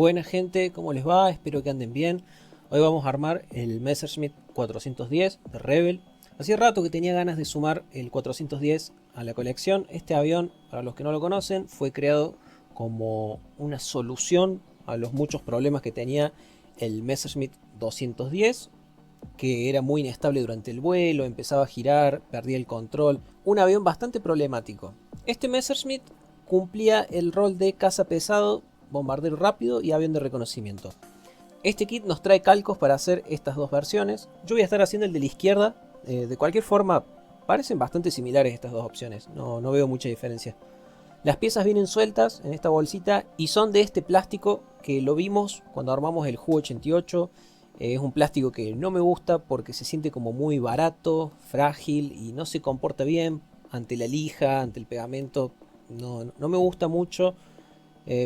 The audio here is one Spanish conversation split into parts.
Buena gente, ¿cómo les va? Espero que anden bien. Hoy vamos a armar el Messerschmitt 410 de Rebel. Hacía rato que tenía ganas de sumar el 410 a la colección. Este avión, para los que no lo conocen, fue creado como una solución a los muchos problemas que tenía el Messerschmitt 210, que era muy inestable durante el vuelo, empezaba a girar, perdía el control. Un avión bastante problemático. Este Messerschmitt cumplía el rol de caza pesado, bombardero rápido y avión de reconocimiento. Este kit nos trae calcos para hacer estas dos versiones. Yo voy a estar haciendo el de la izquierda. De cualquier forma, parecen bastante similares estas dos opciones. No veo mucha diferencia. Las piezas vienen sueltas en esta bolsita y son de este plástico que lo vimos cuando armamos el Ju-88. Es un plástico que no me gusta porque se siente como muy barato, frágil y no se comporta bien ante la lija, ante el pegamento. No me gusta mucho.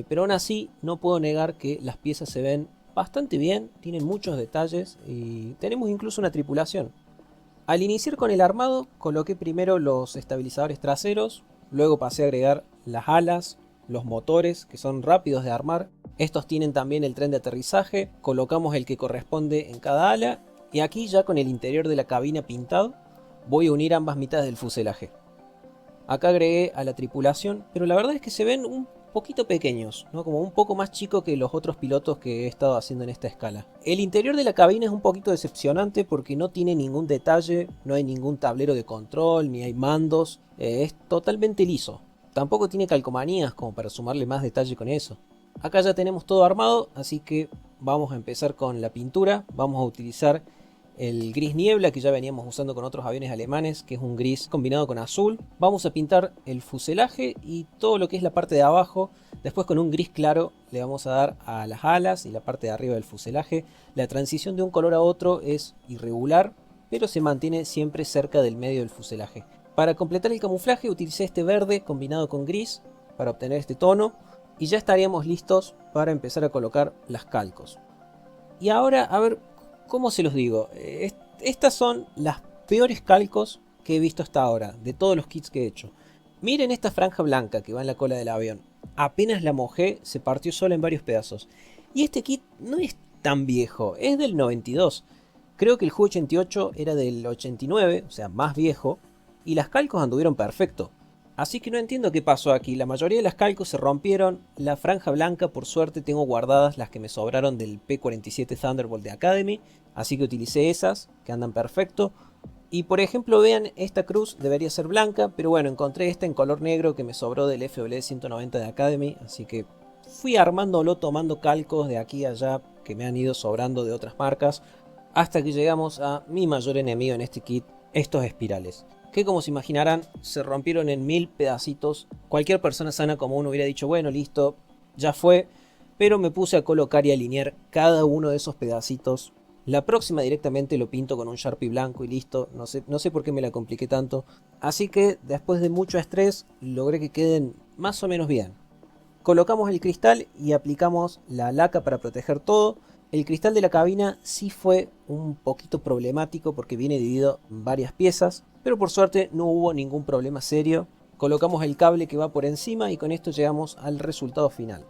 Pero aún así no puedo negar que las piezas se ven bastante bien, tienen muchos detalles y tenemos incluso una tripulación. Al iniciar con el armado coloqué primero los estabilizadores traseros, luego pasé a agregar las alas, los motores que son rápidos de armar. Estos tienen también el tren de aterrizaje, colocamos el que corresponde en cada ala y aquí ya con el interior de la cabina pintado voy a unir ambas mitades del fuselaje. Acá agregué a la tripulación, pero la verdad es que se ven un poquito pequeños, ¿no? Como un poco más chico que los otros pilotos que he estado haciendo en esta escala. El interior de la cabina es un poquito decepcionante porque no tiene ningún detalle, no hay ningún tablero de control, ni hay mandos, es totalmente liso. Tampoco tiene calcomanías como para sumarle más detalle con eso. Acá ya tenemos todo armado, así que vamos a empezar con la pintura. Vamos a utilizar el gris niebla que ya veníamos usando con otros aviones alemanes, que es un gris combinado con azul. Vamos a pintar el fuselaje y todo lo que es la parte de abajo. Después con un gris claro le vamos a dar a las alas y la parte de arriba del fuselaje. La transición de un color a otro es irregular, pero se mantiene siempre cerca del medio del fuselaje. Para completar el camuflaje utilicé este verde combinado con gris para obtener este tono y ya estaríamos listos para empezar a colocar las calcos. Y ahora, a ver, ¿cómo se los digo? Estas son las peores calcos que he visto hasta ahora, de todos los kits que he hecho. Miren esta franja blanca que va en la cola del avión. Apenas la mojé, se partió sola en varios pedazos. Y este kit no es tan viejo, es del 92. Creo que el Ju-88 era del 89, o sea, más viejo. Y las calcos anduvieron perfecto. Así que no entiendo qué pasó aquí. La mayoría de las calcos se rompieron. La franja blanca, por suerte, tengo guardadas las que me sobraron del P-47 Thunderbolt de Academy. Así que utilicé esas, que andan perfecto. Y por ejemplo, vean, esta cruz debería ser blanca. Pero bueno, encontré esta en color negro que me sobró del FW190 de Academy. Así que fui armándolo tomando calcos de aquí a allá que me han ido sobrando de otras marcas. Hasta que llegamos a mi mayor enemigo en este kit, estos espirales. Que como se imaginarán se rompieron en 1000 pedacitos. Cualquier persona sana como uno hubiera dicho bueno, listo, ya fue. Pero me puse a colocar y alinear cada uno de esos pedacitos. La próxima directamente lo pinto con un Sharpie blanco y listo. No sé por qué me la compliqué tanto. Así que después de mucho estrés logré que queden más o menos bien. Colocamos el cristal y aplicamos la laca para proteger todo. El cristal de la cabina sí fue un poquito problemático porque viene dividido en varias piezas, pero por suerte no hubo ningún problema serio. Colocamos el cable que va por encima y con esto llegamos al resultado final.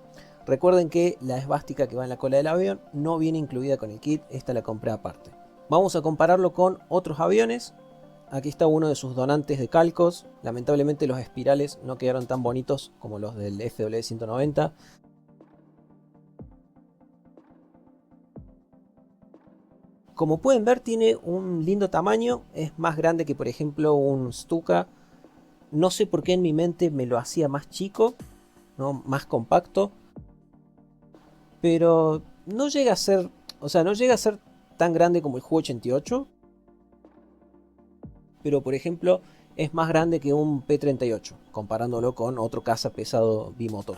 Recuerden que la esvástica que va en la cola del avión no viene incluida con el kit, esta la compré aparte. Vamos a compararlo con otros aviones. Aquí está uno de sus donantes de calcos. Lamentablemente los espirales no quedaron tan bonitos como los del FW190. Como pueden ver tiene un lindo tamaño, es más grande que por ejemplo un Stuka. No sé por qué en mi mente me lo hacía más chico, ¿no? Más compacto. Pero no llega a ser, o sea, no llega a ser tan grande como el Ju-88. Pero por ejemplo es más grande que un P-38, comparándolo con otro caza pesado bimotor.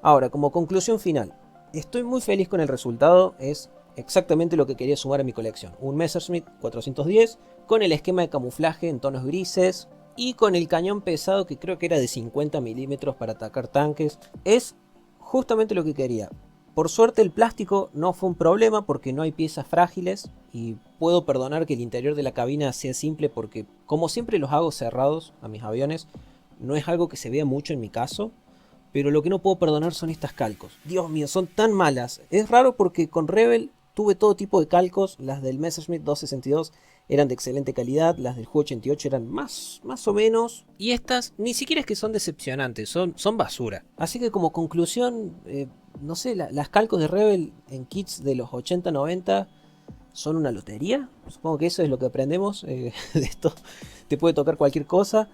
Ahora, como conclusión final, estoy muy feliz con el resultado, es exactamente lo que quería sumar a mi colección. Un Messerschmitt 410 con el esquema de camuflaje en tonos grises y con el cañón pesado que creo que era de 50 milímetros para atacar tanques. Es justamente lo que quería. Por suerte el plástico no fue un problema porque no hay piezas frágiles y puedo perdonar que el interior de la cabina sea simple porque como siempre los hago cerrados a mis aviones, no es algo que se vea mucho en mi caso. pero lo que no puedo perdonar son estas calcos. Dios mío, son tan malas. Es raro porque con Rebel tuve todo tipo de calcos. Las del Messerschmitt 262 eran de excelente calidad, las del Ju-88 eran más o menos. Y estas ni siquiera es que son decepcionantes, son basura. Así que como conclusión, no sé, las calcos de Rebel en kits de los 80-90 son una lotería. Supongo que eso es lo que aprendemos. De esto te puede tocar cualquier cosa.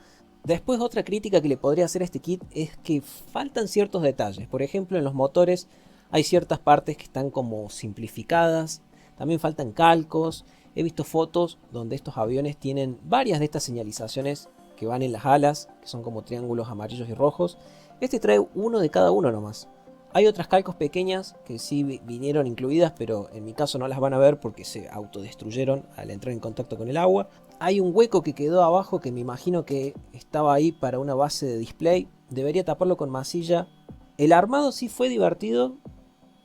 Después otra crítica que le podría hacer a este kit es que faltan ciertos detalles. Por ejemplo, en los motores hay ciertas partes que están como simplificadas. También faltan calcos. He visto fotos donde estos aviones tienen varias de estas señalizaciones que van en las alas, que son como triángulos amarillos y rojos. Este trae uno de cada uno nomás. Hay otras calcos pequeñas que sí vinieron incluidas, pero en mi caso no las van a ver porque se autodestruyeron al entrar en contacto con el agua. Hay un hueco que quedó abajo que me imagino que estaba ahí para una base de display. Debería taparlo con masilla. El armado sí fue divertido,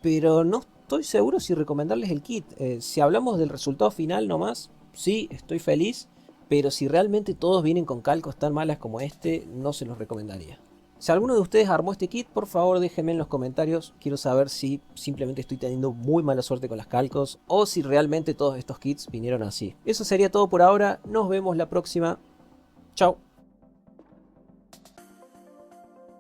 pero no estoy seguro si recomendarles el kit. Si hablamos del resultado final nomás, sí, estoy feliz. Pero si realmente todos vienen con calcos tan malas como este, no se los recomendaría. Si alguno de ustedes armó este kit, por favor déjenme en los comentarios. Quiero saber si simplemente estoy teniendo muy mala suerte con las calcos o si realmente todos estos kits vinieron así. Eso sería todo por ahora. Nos vemos la próxima. Chao.